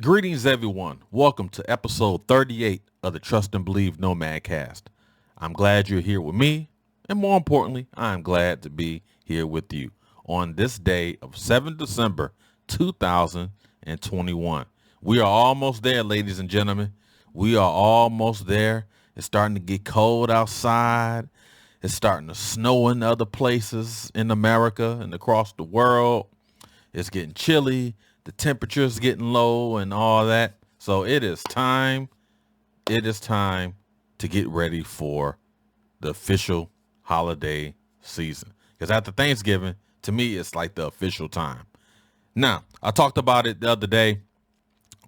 Greetings, everyone. Welcome to episode 38 of the Trust and Believe Nomad Cast. I'm glad you're here with me, and more importantly, I'm glad to be here with you on this day of 7th December 2021. We are almost there, ladies and gentlemen. We are almost there. It's starting to get cold outside. It's starting to snow in other places in America and across the world. It's getting chilly. The temperature's getting low and all that. So it is time. It is time to get ready for the official holiday season. Because after Thanksgiving, to me, it's like the official time. Now, I talked about it the other day.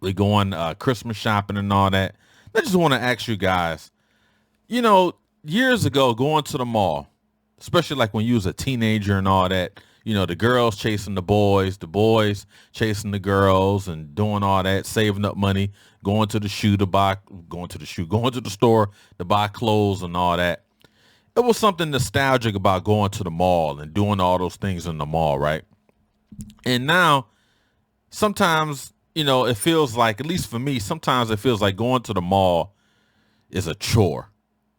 We're going Christmas shopping and all that. I just want to ask you guys, years ago, going to the mall, especially like when you was a teenager and all that, the girls chasing the boys chasing the girls and doing all that, saving up money, going to the store to buy clothes and all that. It was something nostalgic about going to the mall and doing all those things in the mall, right? And now, sometimes, it feels like, at least for me, sometimes it feels like going to the mall is a chore.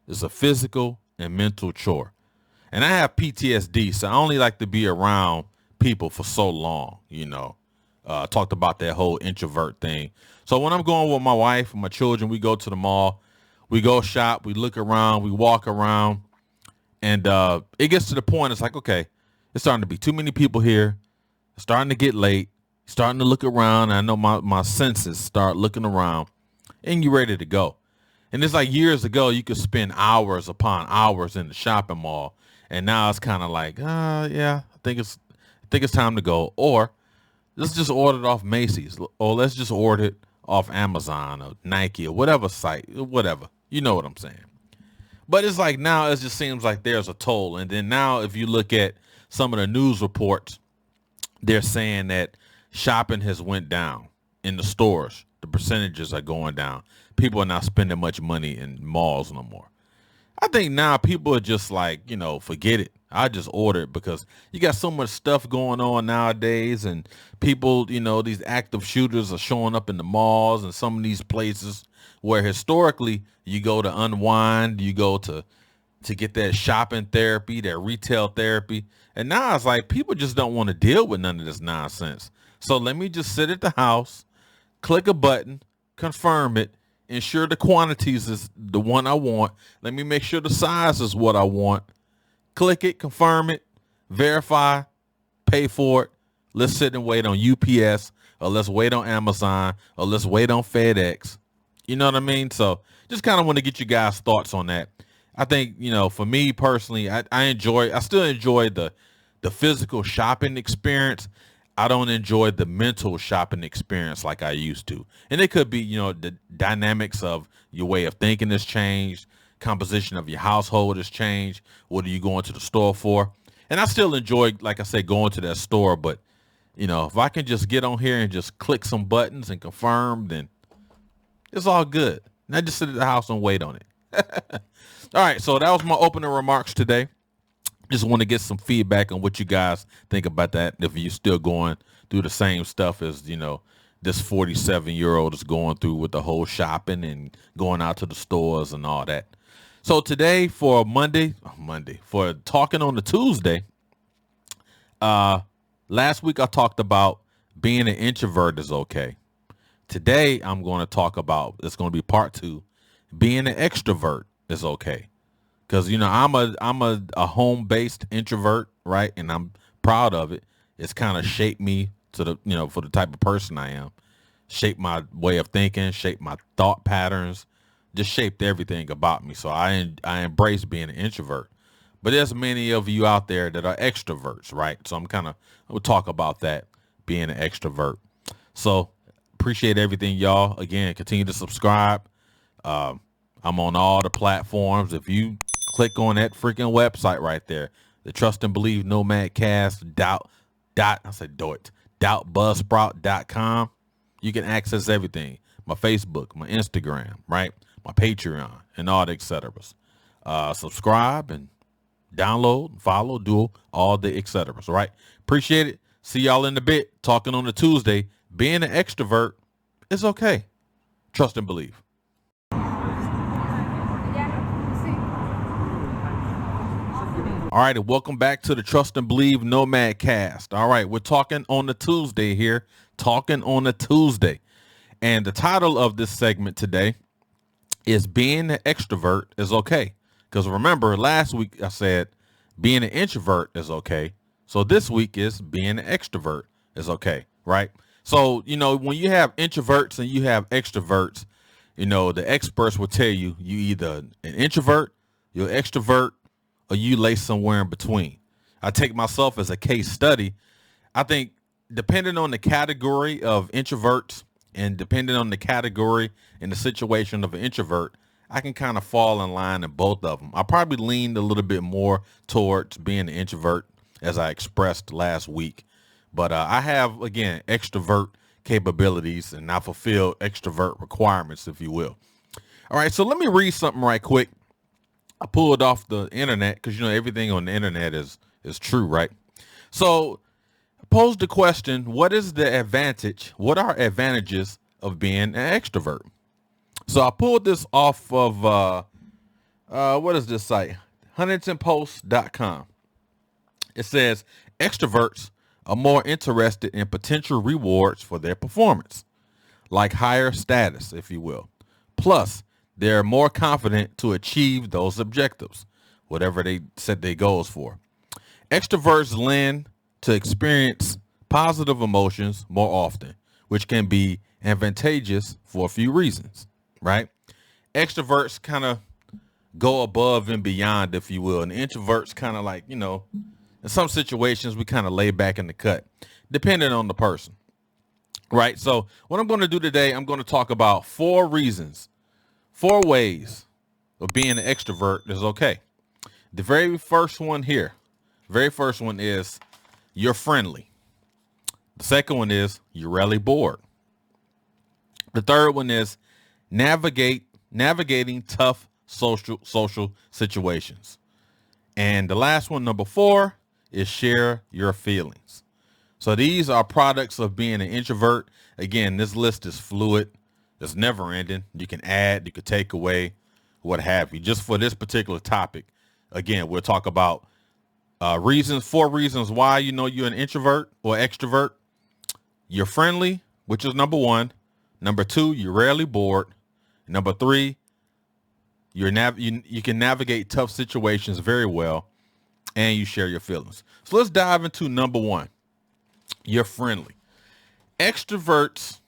It's a physical and mental chore. And I have PTSD, so I only like to be around people for so long, talked about that whole introvert thing. So when I'm going with my wife and my children, we go to the mall, we go shop, we look around, we walk around, and it gets to the point, it's like, okay, it's starting to be too many people here. It's starting to get late, starting to look around. And I know my senses start looking around, and you're ready to go. And it's like years ago, you could spend hours upon hours in the shopping mall. And now it's kind of like, yeah, I think it's time to go. Or let's just order it off Macy's. Or let's just order it off Amazon or Nike or whatever site, whatever. You know what I'm saying. But it's like now it just seems like there's a toll. And then now if you look at some of the news reports, they're saying that shopping has went down in the stores. The percentages are going down. People are not spending much money in malls no more. I think now people are just like, forget it. I just order it because you got so much stuff going on nowadays, and people, these active shooters are showing up in the malls and some of these places where historically you go to unwind, you go to get that shopping therapy, that retail therapy. And now it's like people just don't want to deal with none of this nonsense. So let me just sit at the house, click a button, confirm it, ensure the quantities is the one I want. Let me make sure the size is what I want. Click it, confirm it, verify, pay for it. Let's sit and wait on UPS, or let's wait on Amazon, or let's wait on FedEx. You know what I mean? So just kind of want to get you guys' thoughts on that. I think, for me personally, I still enjoy the physical shopping experience. I don't enjoy the mental shopping experience like I used to. And it could be, the dynamics of your way of thinking has changed. Composition of your household has changed. What are you going to the store for? And I still enjoy, like I said, going to that store. But, if I can just get on here and just click some buttons and confirm, then it's all good. And I just sit at the house and wait on it. All right. So that was my opening remarks today. Just want to get some feedback on what you guys think about that. If you're still going through the same stuff as, this 47-year-old is going through with the whole shopping and going out to the stores and all that. So today for for Talking on the Tuesday, last week I talked about being an introvert is okay. Today I'm going to talk about, it's going to be part 2, being an extrovert is okay. Because, I'm a home-based introvert, right? And I'm proud of it. It's kind of shaped me to the, for the type of person I am. Shaped my way of thinking, shaped my thought patterns, just shaped everything about me. So I embrace being an introvert. But there's many of you out there that are extroverts, right? So we'll talk about that, being an extrovert. So appreciate everything, y'all. Again, continue to subscribe. I'm on all the platforms. If you click on that freaking website right there, the Trust and Believe Nomad Cast Buzzsprout.com. You can access everything. My Facebook, my Instagram, right? My Patreon and all the et ceteras. Subscribe and download, follow, do all the et ceteras, right? Appreciate it. See y'all in a bit. Talking on a Tuesday. Being an extrovert is okay. Trust and believe. All right, and welcome back to the Trust and Believe Nomad Cast. All right, we're talking on a Tuesday here, talking on a Tuesday. And the title of this segment today is Being an Extrovert is Okay. Because remember, last week I said being an introvert is okay. So this week is being an extrovert is okay, right? So, when you have introverts and you have extroverts, the experts will tell you either an introvert, you're an extrovert, or you lay somewhere in between. I take myself as a case study. I think depending on the category of introverts and depending on the category and the situation of an introvert, I can kind of fall in line in both of them. I probably leaned a little bit more towards being an introvert as I expressed last week. But I have, again, extrovert capabilities and I fulfill extrovert requirements, if you will. All right, so let me read something right quick. I pulled off the internet because, everything on the internet is true, right? So I posed the question, what are advantages of being an extrovert? So I pulled this off of, what is this site? HuntingtonPost.com. It says extroverts are more interested in potential rewards for their performance, like higher status, if you will. Plus, they're more confident to achieve those objectives, whatever they set their goals for. Extroverts lean to experience positive emotions more often, which can be advantageous for a few reasons, right? Extroverts kind of go above and beyond, if you will, and introverts kind of like, in some situations we kind of lay back in the cut, depending on the person, right? So what I'm going to do today, I'm going to talk about 4 ways of being an extrovert is okay. The very first one is you're friendly. The second one is you're rarely bored. The third one is navigating tough social situations. And the last one, number 4, is share your feelings. So these are products of being an introvert. Again, this list is fluid. It's never ending. You can add, you can take away, what have you. Just for this particular topic, again, we'll talk about 4 reasons why you're an introvert or extrovert. You're friendly, which is number 1. Number 2, you're rarely bored. Number 3, you can navigate tough situations very well, and you share your feelings. So let's dive into number 1. You're friendly. Extroverts,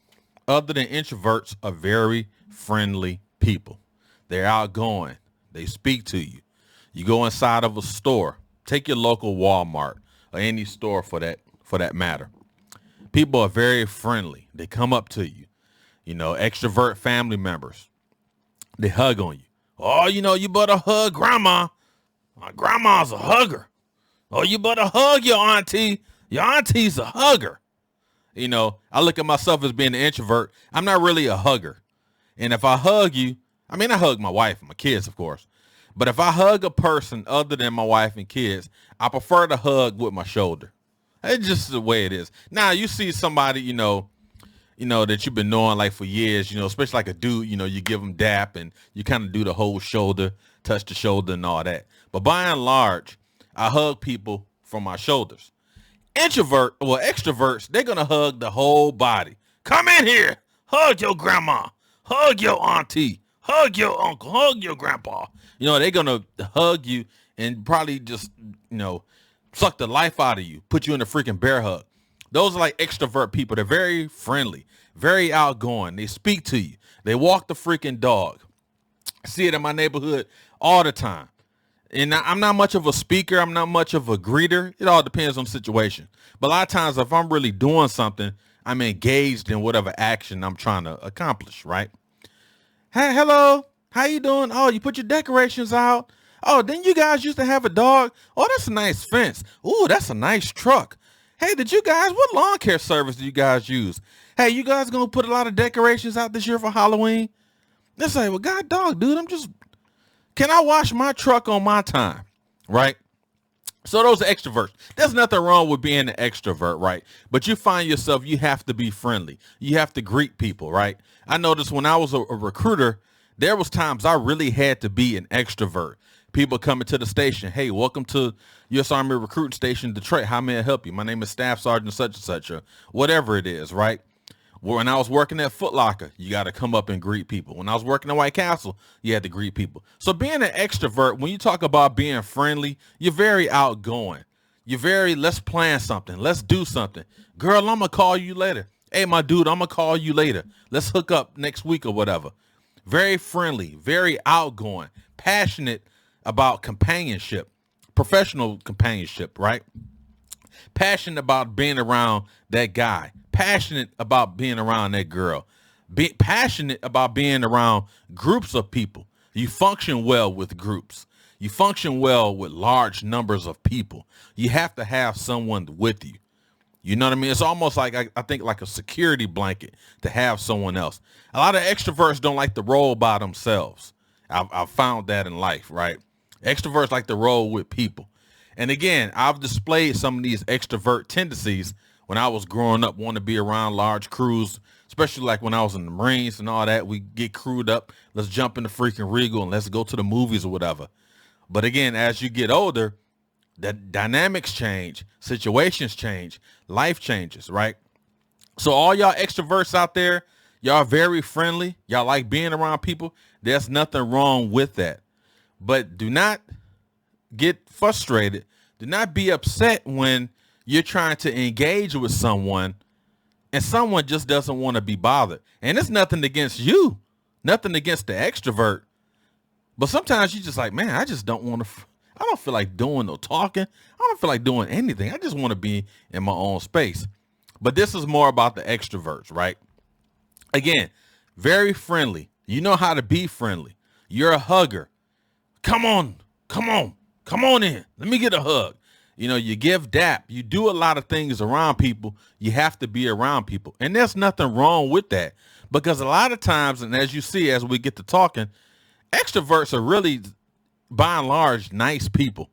other than introverts, are very friendly people. They're outgoing. They speak to you. You go inside of a store. Take your local Walmart or any store for that matter. People are very friendly. They come up to you. Extrovert family members, they hug on you. Oh, you better hug grandma. My grandma's a hugger. Oh, you better hug your auntie. Your auntie's a hugger. I look at myself as being an introvert. I'm not really a hugger. And if I hug you, I hug my wife and my kids, of course. But if I hug a person other than my wife and kids, I prefer to hug with my shoulder. It's just the way it is. Now, you see somebody, that you've been knowing like for years, especially like a dude, you give them dap and you kind of do the whole shoulder, touch the shoulder and all that. But by and large, I hug people from my shoulders. Extroverts, they're going to hug the whole body. Come in here. Hug your grandma. Hug your auntie. Hug your uncle. Hug your grandpa. They're going to hug you and probably just, suck the life out of you. Put you in a freaking bear hug. Those are like extrovert people. They're very friendly, very outgoing. They speak to you. They walk the freaking dog. I see it in my neighborhood all the time. And I'm not much of a speaker. I'm not much of a greeter. It all depends on the situation. But a lot of times if I'm really doing something, I'm engaged in whatever action I'm trying to accomplish, right? Hey, hello. How you doing? Oh, you put your decorations out. Oh, didn't you guys used to have a dog? Oh, that's a nice fence. Ooh, that's a nice truck. Hey, what lawn care service do you guys use? Hey, you guys gonna put a lot of decorations out this year for Halloween? They say, well, God dog, dude, can I wash my truck on my time? Right? So those are extroverts. There's nothing wrong with being an extrovert, right? But you find yourself, you have to be friendly. You have to greet people, right? I noticed when I was a recruiter, there was times I really had to be an extrovert. People coming to the station, hey, welcome to U.S. Army Recruiting Station, Detroit. How may I help you? My name is Staff Sergeant such and such, or whatever it is, right? When I was working at Foot Locker, you got to come up and greet people. When I was working at White Castle, you had to greet people. So being an extrovert, when you talk about being friendly, you're very outgoing. You're very, let's plan something. Let's do something. Girl, I'm going to call you later. Hey, my dude, I'm going to call you later. Let's hook up next week or whatever. Very friendly, very outgoing, passionate about companionship, professional companionship, right? Passionate about being around that guy, passionate about being around that girl, be passionate about being around groups of people. You function well with groups. You function well with large numbers of people. You have to have someone with you. You know what I mean? It's almost like, I think, like a security blanket to have someone else. A lot of extroverts don't like to roll by themselves. I've found that in life, right? Extroverts like to roll with people. And again, I've displayed some of these extrovert tendencies when I was growing up, wanting to be around large crews, especially like when I was in the Marines and all that. We get crewed up. Let's jump in the freaking Regal and let's go to the movies or whatever. But again, as you get older, the dynamics change, situations change, life changes, right? So all y'all extroverts out there, y'all very friendly. Y'all like being around people. There's nothing wrong with that. But do not get frustrated. Do not be upset when you're trying to engage with someone and someone just doesn't want to be bothered. And it's nothing against you, nothing against the extrovert. But sometimes you just like, man, I just don't want to, I don't feel like doing no talking. I don't feel like doing anything. I just want to be in my own space. But this is more about the extroverts, right? Again, very friendly. You know how to be friendly. You're a hugger. Come on, come on, come on in. Let me get a hug. You know, you give dap. You do a lot of things around people. You have to be around people. And there's nothing wrong with that. Because a lot of times, and as you see, as we get to talking, extroverts are really, by and large, nice people.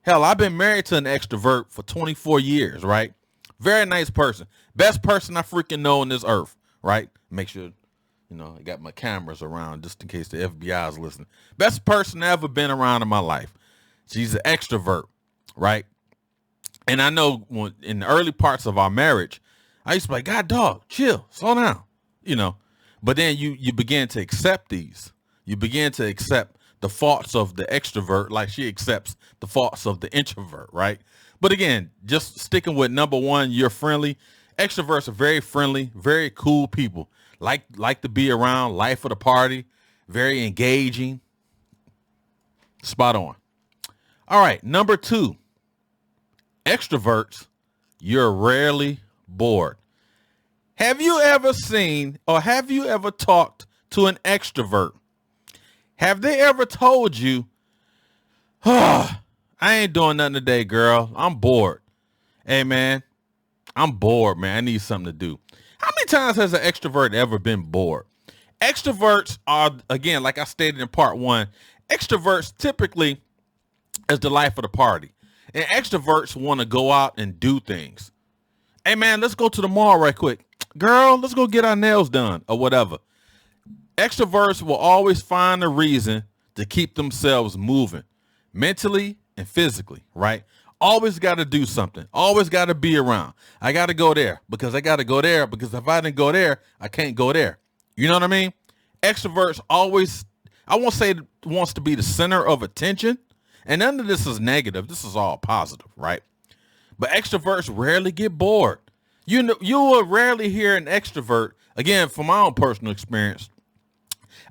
Hell, I've been married to an extrovert for 24 years, right? Very nice person. Best person I freaking know on this earth, right? Make sure, you know, I got my cameras around just in case the FBI is listening. Best person I ever been around in my life. She's an extrovert, right? And I know when, in the early parts of our marriage, I used to be like, God, dog, chill, slow down, you know. But then you begin to accept these. You begin to accept the faults of the extrovert like she accepts the faults of the introvert, right? But again, just sticking with number one, you're friendly. Extroverts are very friendly, very cool people. Like to be around, life of the party, very engaging. Spot on. All right, number two, extroverts, you're rarely bored. Have you ever seen or have you ever talked to an extrovert? Have they ever told you, oh, I ain't doing nothing today, girl. I'm bored. Hey, man, I'm bored, man. I need something to do. How many times has an extrovert ever been bored? Extroverts are, again, like I stated in part one, extroverts typically is the life of the party. And extroverts want to go out and do things. Hey, man, let's go to the mall right quick. Girl, let's go get our nails done or whatever. Extroverts will always find a reason to keep themselves moving mentally and physically, right? Always got to do something. Always got to be around. I got to go there because I got to go there because if I didn't go there, I can't go there. You know what I mean? Extroverts always, I won't say wants to be the center of attention. And none of this is negative. This is all positive, right? But extroverts rarely get bored. You know, you will rarely hear an extrovert, again, from my own personal experience,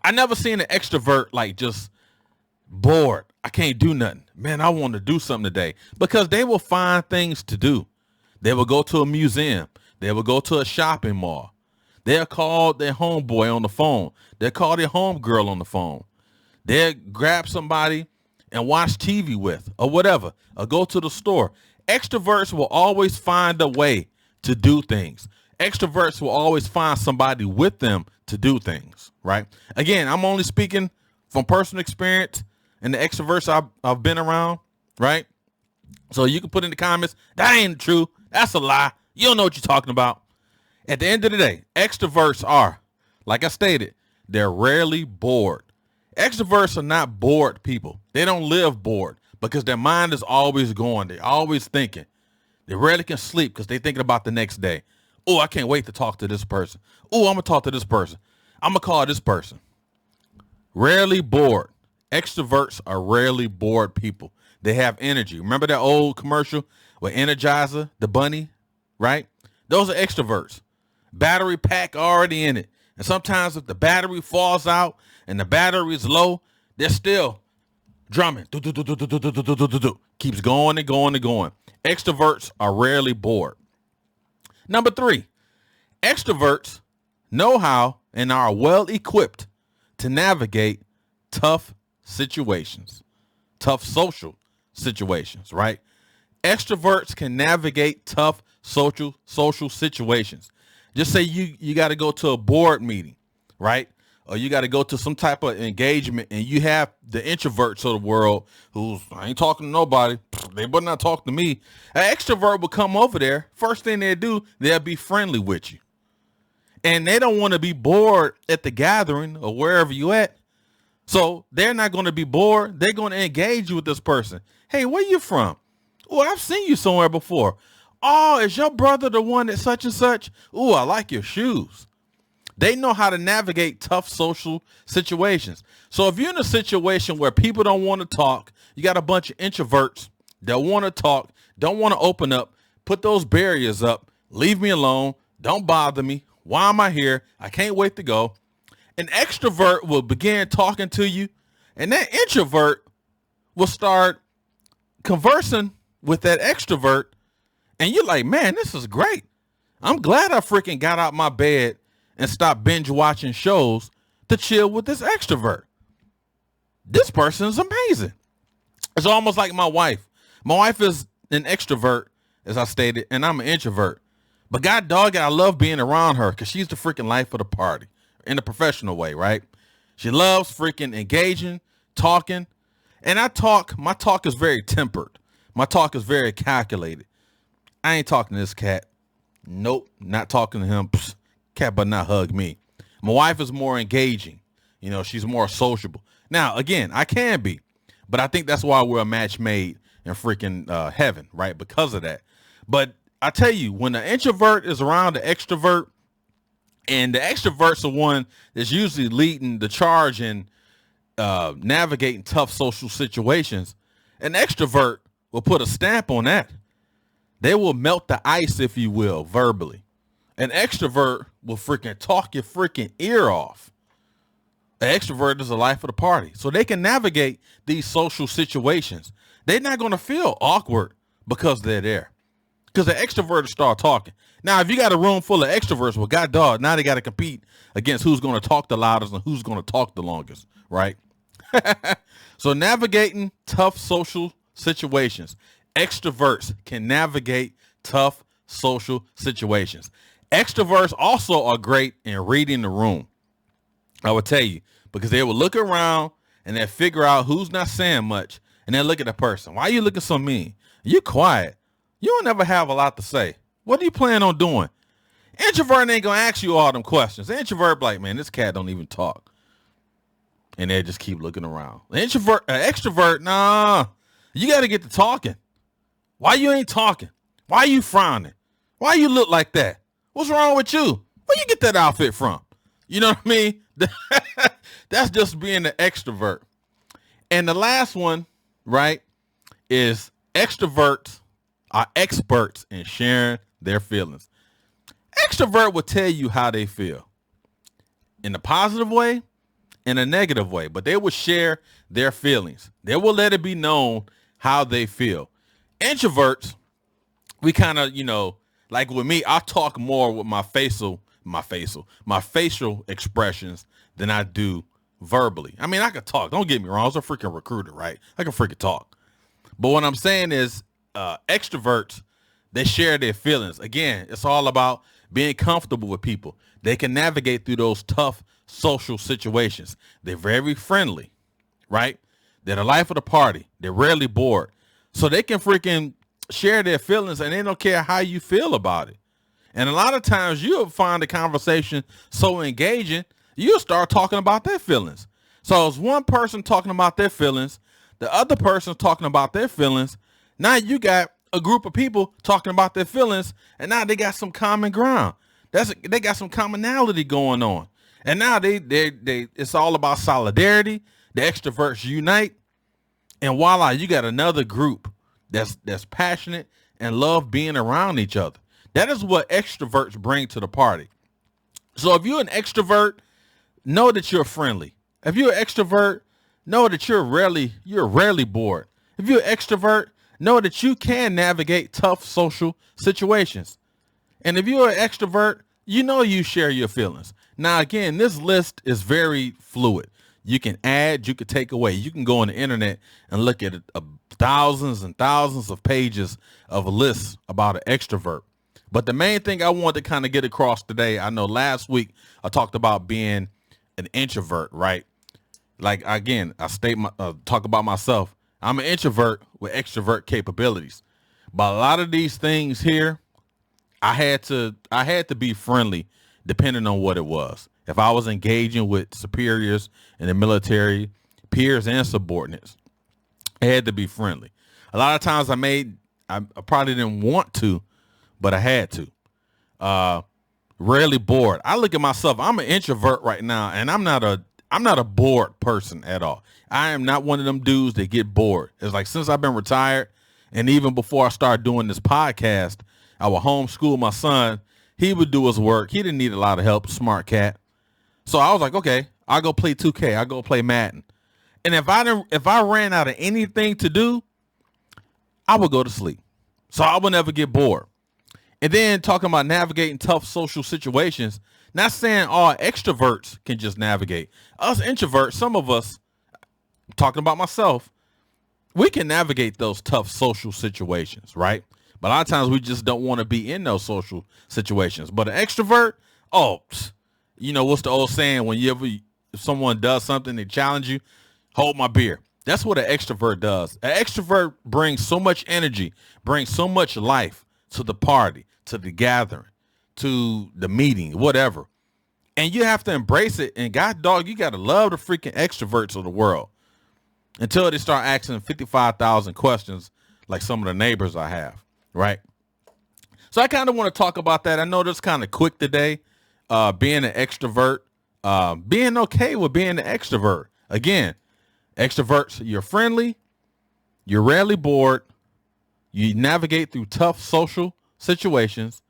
I never seen an extrovert like just bored. I can't do nothing. Man, I want to do something today. Because they will find things to do. They will go to a museum. They will go to a shopping mall. They'll call their homeboy on the phone. They'll call their homegirl on the phone. They'll grab somebody and watch TV with or whatever, or go to the store. Extroverts will always find a way to do things. Extroverts will always find somebody with them to do things, right? Again, I'm only speaking from personal experience and the extroverts I've been around, right? So you can put in the comments, that ain't true. That's a lie. You don't know what you're talking about. At the end of the day, extroverts are, like I stated, they're rarely bored. Extroverts are not bored people. They don't live bored because their mind is always going. They're always thinking. They rarely can sleep because they're thinking about the next day. Oh, I can't wait to talk to this person. Oh, I'm going to talk to this person. I'm going to call this person. Rarely bored. Extroverts are rarely bored people. They have energy. Remember that old commercial with Energizer, the bunny, right? Those are extroverts. Battery pack already in it. And sometimes if the battery falls out and the battery is low, they're still drumming. Keeps going and going and going. Extroverts are rarely bored. Number 3, extroverts know how and are well equipped to navigate tough situations, tough social situations, right? Extroverts can navigate tough social situations. Just say you got to go to a board meeting, right? Or you got to go to some type of engagement and you have the introverts of the world who's, I ain't talking to nobody. They better not talk to me. An extrovert will come over there. First thing they do, they'll be friendly with you. And they don't want to be bored at the gathering or wherever you at. So they're not going to be bored. They're going to engage you with this person. Hey, where you from? Oh, I've seen you somewhere before. Oh, is your brother the one that such and such? Oh, I like your shoes. They know how to navigate tough social situations. So if you're in a situation where people don't want to talk, you got a bunch of introverts that want to talk, don't want to open up, put those barriers up, leave me alone, don't bother me. Why am I here? I can't wait to go. An extrovert will begin talking to you, and that introvert will start conversing with that extrovert, and you're like, man, this is great. I'm glad I freaking got out my bed and stopped binge watching shows to chill with this extrovert. This person is amazing. It's almost like my wife. My wife is an extrovert, as I stated, and I'm an introvert. But God dog it, I love being around her because she's the freaking life of the party in a professional way, right? She loves freaking engaging, talking. And my talk is very tempered. My talk is very calculated. I ain't talking to this cat. Nope, not talking to him. Psst, cat better not hug me. My wife is more engaging. You know, she's more sociable. Now, again, I can be. But I think that's why we're a match made in freaking heaven, right? Because of that. But I tell you, when the introvert is around the extrovert, and the extrovert's the one that's usually leading the charge in navigating tough social situations, an extrovert will put a stamp on that. They will melt the ice, if you will, verbally. An extrovert will freaking talk your freaking ear off. An extrovert is the life of the party. So they can navigate these social situations. They're not going to feel awkward because they're there. Because the extrovert will start talking. Now, if you got a room full of extroverts, well, god dog, now they got to compete against who's going to talk the loudest and who's going to talk the longest, right? So navigating tough social situations. Extroverts can navigate tough social situations. Extroverts also are great in reading the room. I will tell you, because they will look around and they'll figure out who's not saying much. And then look at the person. Why are you looking so mean? You quiet. You don't ever have a lot to say. What are you planning on doing? Introvert ain't gonna ask you all them questions. The introvert be like, man, this cat don't even talk. And they just keep looking around. The extrovert, nah. You gotta get to talking. Why you ain't talking? Why you frowning? Why you look like that? What's wrong with you? Where you get that outfit from? You know what I mean? That's just being an extrovert. And the last one, right, is extroverts are experts in sharing their feelings. Extrovert will tell you how they feel in a positive way, in a negative way, but they will share their feelings. They will let it be known how they feel. Introverts, we kind of, like with me, I talk more with my facial expressions than I do verbally. I mean, I can talk. Don't get me wrong. I was a freaking recruiter, right? I can freaking talk. But what I'm saying is extroverts, they share their feelings. Again, it's all about being comfortable with people. They can navigate through those tough social situations. They're very friendly, right? They're the life of the party. They're rarely bored. So they can freaking share their feelings and they don't care how you feel about it. And a lot of times you'll find the conversation so engaging, you'll start talking about their feelings. So it's one person talking about their feelings, the other person talking about their feelings. Now you got a group of people talking about their feelings, and now they got some common ground. They got some commonality going on. And now they it's all about solidarity. The extroverts unite. And voila, you got another group that's passionate and love being around each other. That is what extroverts bring to the party. So if you're an extrovert, know that you're friendly. If you're an extrovert, know that you're rarely bored. If you're an extrovert, know that you can navigate tough social situations. And if you're an extrovert, you know you share your feelings. Now, again, this list is very fluid. You can add, you can take away. You can go on the internet and look at thousands and thousands of pages of lists about an extrovert. But the main thing I want to kind of get across today, I know last week I talked about being an introvert, right? Like, again, I talk about myself. I'm an introvert with extrovert capabilities. But a lot of these things here, I had to be friendly depending on what it was. If I was engaging with superiors in the military, peers and subordinates, I had to be friendly. A lot of times I probably didn't want to, but I had to. Rarely bored. I look at myself, I'm an introvert right now, and I'm not a bored person at all. I am not one of them dudes that get bored. It's like since I've been retired, and even before I started doing this podcast, I would homeschool my son. He would do his work. He didn't need a lot of help, smart cat. So I was like, okay, I'll go play 2K. I'll go play Madden. And if I ran out of anything to do, I would go to sleep. So I would never get bored. And then talking about navigating tough social situations, not saying all extroverts can just navigate. Us introverts, some of us, talking about myself, we can navigate those tough social situations, right? But a lot of times we just don't want to be in those social situations. But an extrovert, you know, what's the old saying? If someone does something, they challenge you, hold my beer. That's what an extrovert does. An extrovert brings so much energy, brings so much life to the party, to the gathering, to the meeting, whatever. And you have to embrace it. And God, dog, you got to love the freaking extroverts of the world until they start asking 55,000 questions like some of the neighbors I have, right? So I kind of want to talk about that. I know this kind of quick today, being an extrovert, being okay with being an extrovert. Again, extroverts, you're friendly, you're rarely bored, you navigate through tough social situations,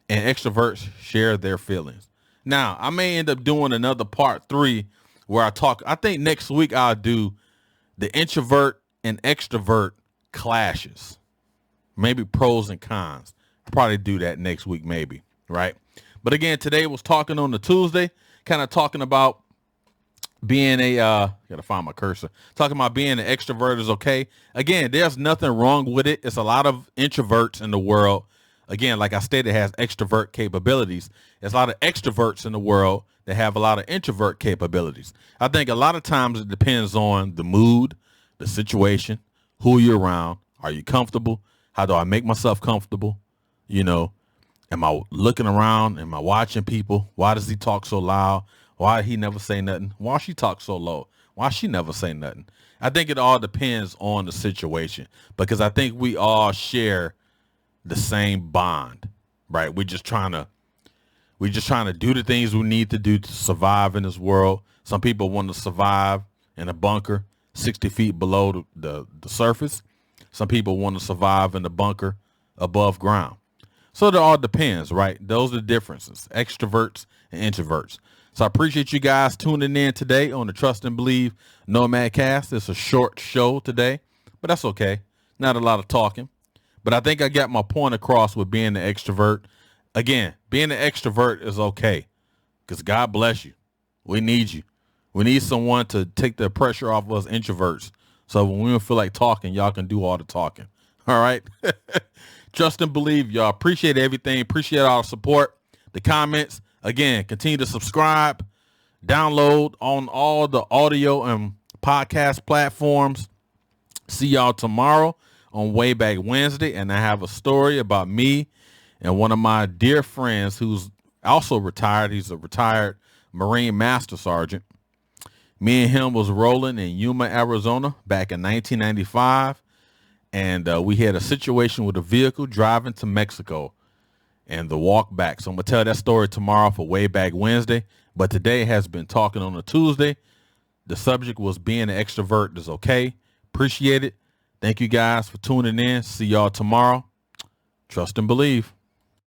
and extroverts share their feelings. Now, I may end up doing another part 3 where I think next week I'll do the introvert and extrovert clashes. Maybe pros and cons. I'll probably do that next week, maybe, right? But again, today was talking on the Tuesday, kind of talking about being gotta find my cursor. Talking about being an extrovert is okay. Again, there's nothing wrong with it. It's a lot of introverts in the world. Again, like I stated, it has extrovert capabilities. There's a lot of extroverts in the world that have a lot of introvert capabilities. I think a lot of times it depends on the mood, the situation, who you're around. Are you comfortable? How do I make myself comfortable? You know, am I looking around? Am I watching people? Why does he talk so loud? Why he never say nothing? Why she talk so low? Why she never say nothing? I think it all depends on the situation, because I think we all share the same bond, right? We're just trying to do the things we need to do to survive in this world. Some people want to survive in a bunker 60 feet below the surface. Some people want to survive in the bunker above ground. So it all depends, right? Those are the differences, extroverts and introverts. So I appreciate you guys tuning in today on the Trust and Believe Nomad Cast. It's a short show today, but that's okay. Not a lot of talking, but I think I got my point across with being an extrovert. Again, being an extrovert is okay, because God bless you. We need you. We need someone to take the pressure off of us introverts. So when we don't feel like talking, y'all can do all the talking. All right. Trust and believe, y'all. Appreciate everything. Appreciate all the support, the comments. Again, continue to subscribe, download on all the audio and podcast platforms. See y'all tomorrow on Way Back Wednesday. And I have a story about me and one of my dear friends who's also retired. He's a retired Marine Master Sergeant. Me and him was rolling in Yuma, Arizona back in 1995. And we had a situation with a vehicle driving to Mexico and the walk back. So I'm going to tell that story tomorrow for Way Back Wednesday. But today has been Talking on a Tuesday. The subject was being an extrovert is okay. Appreciate it. Thank you guys for tuning in. See y'all tomorrow. Trust and believe.